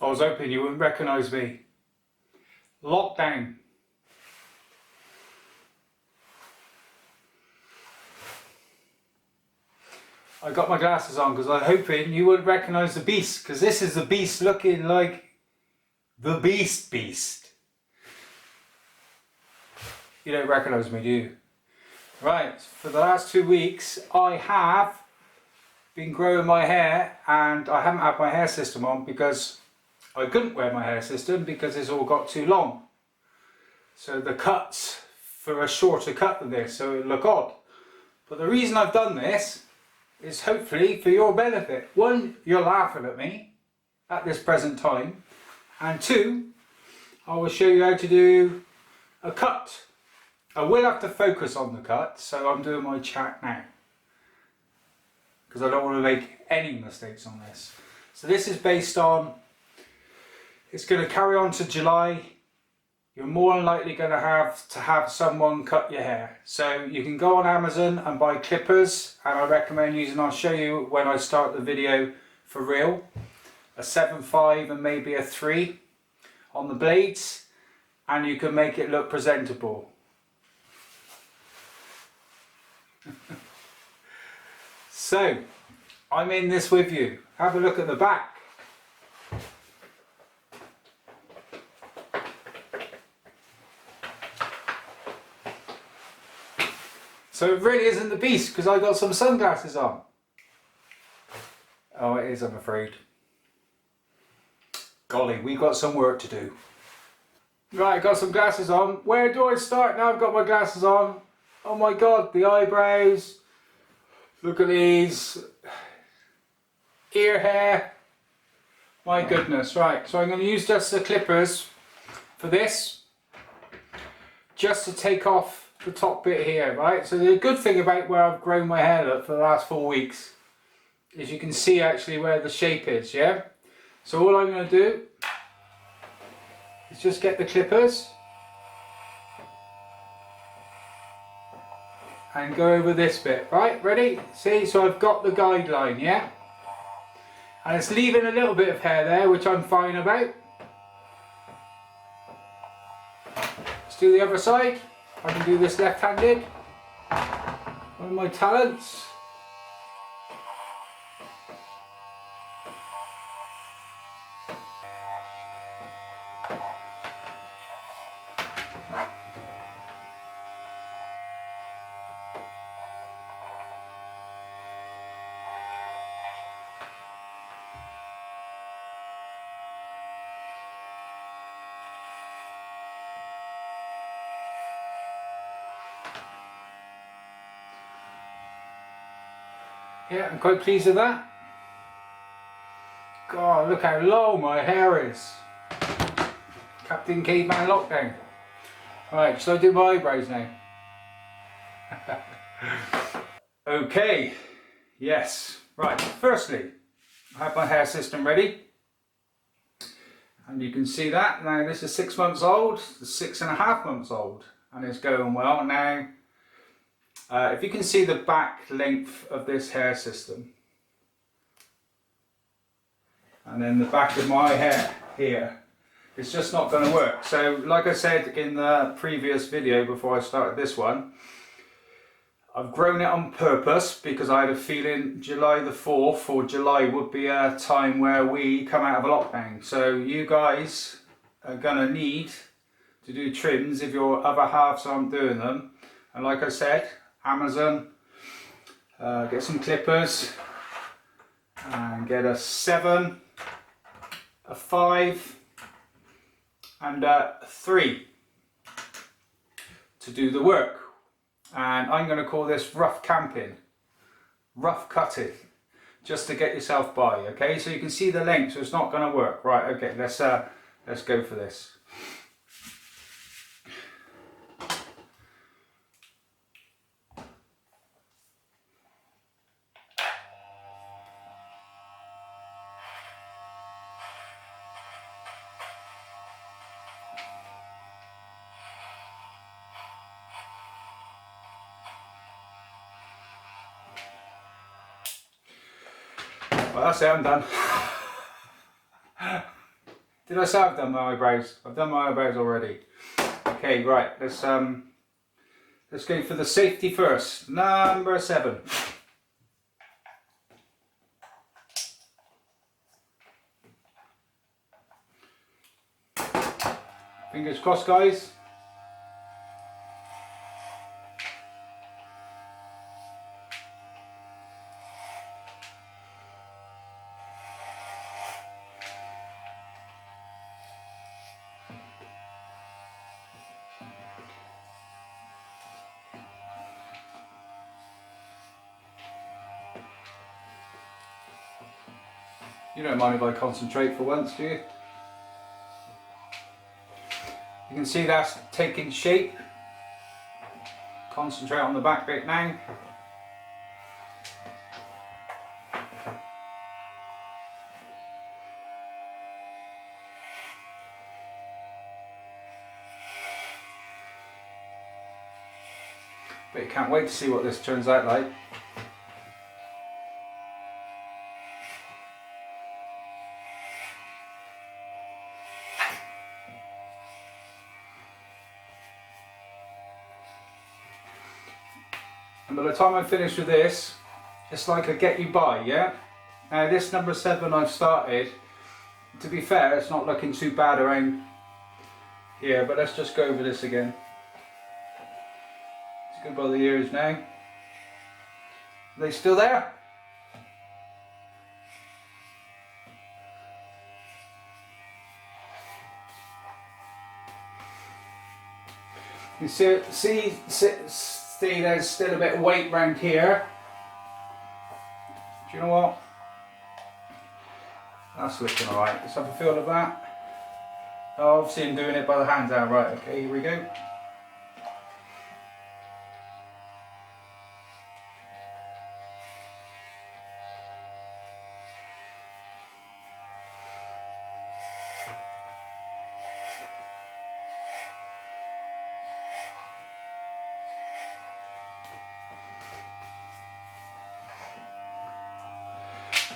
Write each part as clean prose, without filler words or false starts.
I was hoping you wouldn't recognise me. Lockdown. I got my glasses on because I'm hoping you wouldn't recognise the beast, because this is the beast looking like the beast. You don't recognise me, do you? Right, for the last 2 weeks I have been growing my hair, and I haven't had my hair system on because I couldn't wear my hair system because it's all got too long. So the cuts for a shorter cut than this, so it look odd. But the reason I've done this is hopefully for your benefit. One, you're laughing at me at this present time, and two, I will show you how to do a cut. I will have to focus on the cut, so I'm doing my chat now because I don't want to make any mistakes on this. So this is based on, it's going to carry on to July. You're more than likely going to have someone cut your hair. So you can go on Amazon and buy clippers, and I recommend using, I'll show you when I start the video for real, a 7.5 and maybe a 3 on the blades, and you can make it look presentable. So I'm in this with you. Have a look at the back. So it really isn't the beast because I got some sunglasses on. Oh, it is, I'm afraid. Golly, we got some work to do. Right, I got some glasses on. Where do I start now? I've got my glasses on. Oh my God, the eyebrows. Look at these. Ear hair. My goodness, right. So I'm going to use just the clippers for this. Just to take off the top bit here, right? So the good thing about where I've grown my hair up for the last 4 weeks is you can see actually where the shape is, yeah? So all I'm going to do is just get the clippers and go over this bit, right? Ready? See, so I've got the guideline, yeah? And it's leaving a little bit of hair there, which I'm fine about. Let's do the other side. I can do this left-handed. One of my talents. Yeah, I'm quite pleased with that. God, look how low my hair is. Captain Caveman Lockdown. Right, shall I do my eyebrows now? Okay, yes. Right, firstly, I have my hair system ready. And you can see that. Now this is 6 months old, it's 6.5 months old, and it's going well. Now, if you can see the back length of this hair system, and then the back of my hair here, it's just not going to work. So like I said in the previous video before I started this one, I've grown it on purpose because I had a feeling July the 4th or July would be a time where we come out of a lockdown. So you guys are going to need to do trims if your other halves aren't doing them. And like I said, Amazon, get some clippers and get a 7, a 5 and a 3 to do the work. And I'm going to call this rough camping, rough cutting, just to get yourself by. Okay, so you can see the length, so it's not going to work. Right, okay, let's go for this. Well, that's it, I'm done. Did I say I've done my eyebrows? I've done my eyebrows already. Okay, right, let's go for the safety first. Number 7. Fingers crossed, guys. You don't mind if I concentrate for once, do you? You can see that's taking shape. Concentrate on the back bit now. But you can't wait to see what this turns out like. And by the time I finish with this, it's like a get you by, yeah? Now this number 7 I've started, to be fair, it's not looking too bad around here, but let's just go over this again. Let's go by the ears now. Are they still there? You see there's still a bit of weight around here. Do you know what? That's looking alright. Let's have a feel of that. Oh, obviously I'm doing it by the hands out. Right, okay, here we go.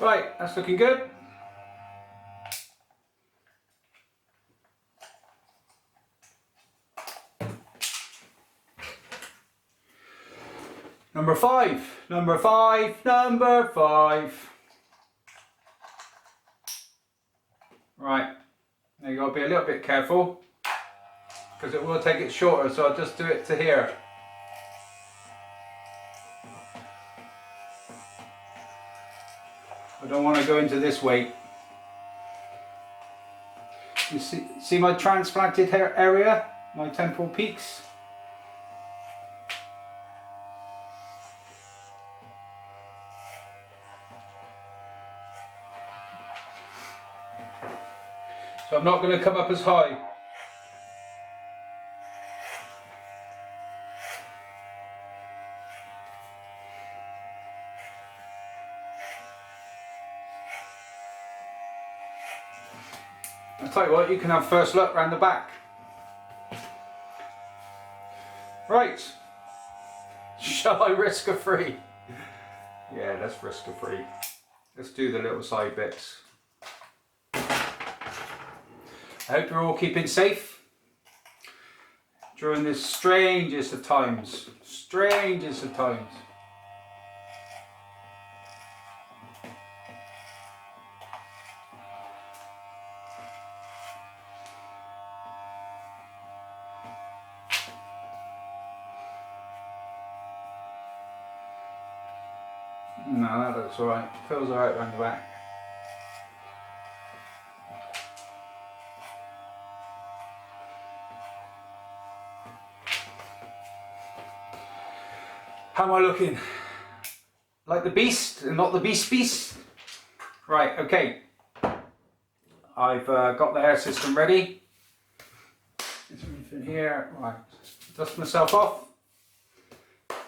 Right, that's looking good. Number 5, number 5, number 5. Right, now you got to be a little bit careful because it will take it shorter, so I'll just do it to here. I don't want to go into this weight. You see my transplanted hair area, my temporal peaks? So I'm not going to come up as high. I'll tell you what, you can have first look round the back. Right. Shall I risk a free? Yeah, let's risk a free. Let's do the little side bits. I hope you're all keeping safe during this strangest of times. Strangest of times. No, that looks alright. Feels alright around the back. How am I looking? Like the beast and not the beast? Right, okay. I've got the hair system ready. Is there anything here? Right, dust myself off.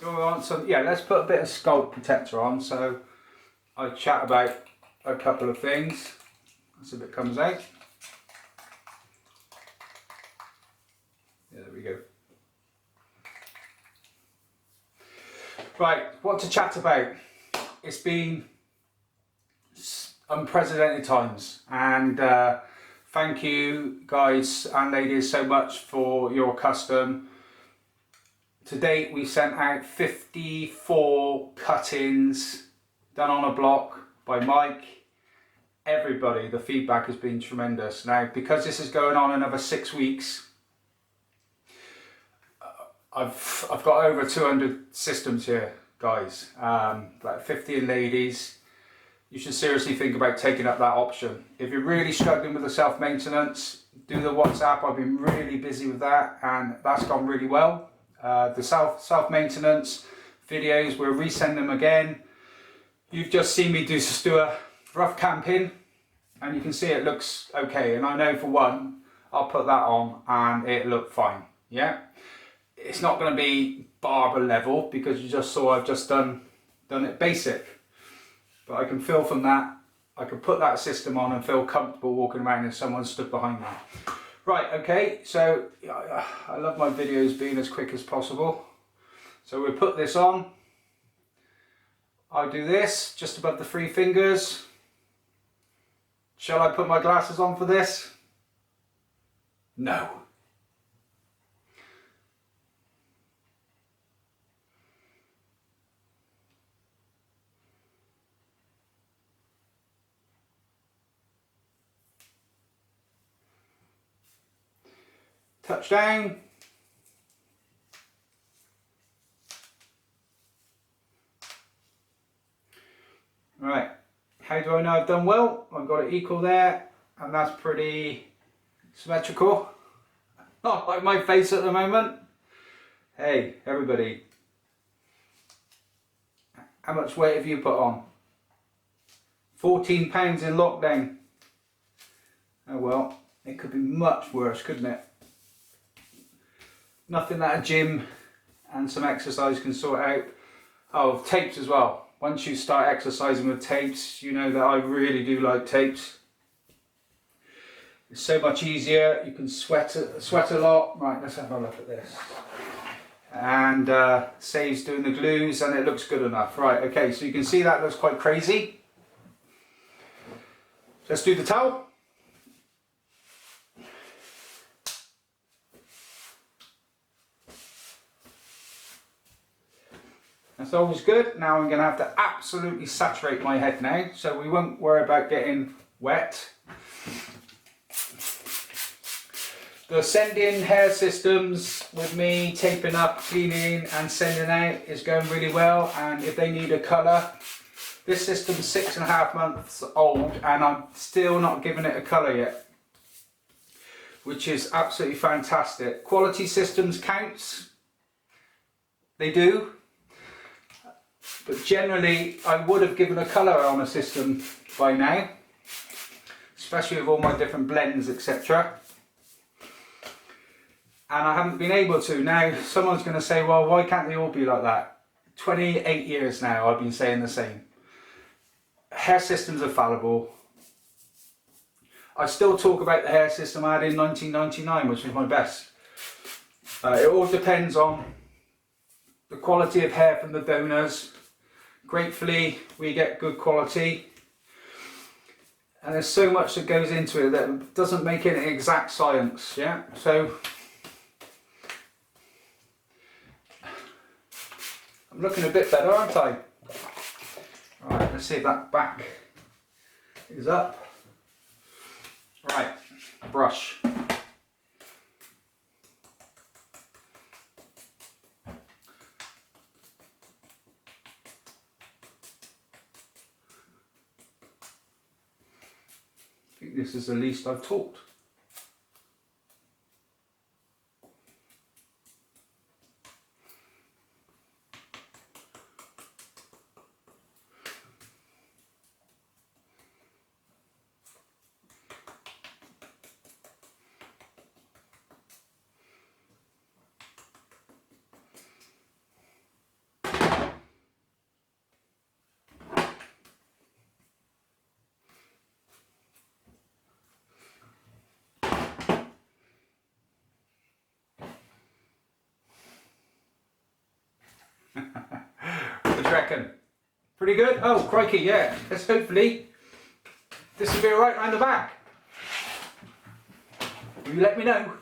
Do I want some? Yeah, let's put a bit of scalp protector on so I chat about a couple of things as if it comes out. Yeah, there we go. Right, what to chat about? It's been unprecedented times, and thank you guys and ladies so much for your custom. To date we sent out 54 cut-ins done on a block by Mike. Everybody, the feedback has been tremendous. Now because this is going on another 6 weeks, I've got over 200 systems here guys, about 50 ladies. You should seriously think about taking up that option. If you're really struggling with the self-maintenance, do the WhatsApp. I've been really busy with that and that's gone really well. The self-maintenance videos, we'll resend them again. You've just seen me just do a rough camping and you can see it looks okay, and I know for one I'll put that on and it looked fine. Yeah, it's not going to be barber level because you just saw I've just done it basic. But I can feel from that, I can put that system on and feel comfortable walking around if someone stood behind me. Right, okay, so I love my videos being as quick as possible. So we'll put this on. I do this just above the 3 fingers. Shall I put my glasses on for this? No. Touchdown. Right, how do I know I've done well? I've got it equal there, and that's pretty symmetrical. Not like my face at the moment. Hey, everybody. How much weight have you put on? 14 pounds in lockdown. Oh well, it could be much worse, couldn't it? Nothing that a gym and some exercise can sort out. Oh, tapes as well. Once you start exercising with tapes, you know that I really do like tapes. It's so much easier. You can sweat a lot. Right, let's have a look at this. And saves doing the glues, and it looks good enough. Right, okay, so you can see that looks quite crazy. Let's do the towel. That's always good. Now I'm going to have to absolutely saturate my head now, so we won't worry about getting wet. The sending hair systems with me taping up, cleaning and sending out is going really well, and if they need a colour, this system's 6.5 months old and I'm still not giving it a colour yet, which is absolutely fantastic. Quality systems counts, they do. But generally, I would have given a colour on a system by now, especially with all my different blends, etc. And I haven't been able to. Now, someone's going to say, well, why can't they all be like that? 28 years now, I've been saying the same. Hair systems are fallible. I still talk about the hair system I had in 1999, which was my best. It all depends on the quality of hair from the donors. Gratefully, we get good quality, and there's so much that goes into it that doesn't make it an exact science. Yeah, so I'm looking a bit better, aren't I? Right, let's see if that back is up. Right, brush. I think this is the least I've talked. What do you reckon? Pretty good? Oh, crikey, yeah. Let's hopefully this will be alright round the back. You let me know.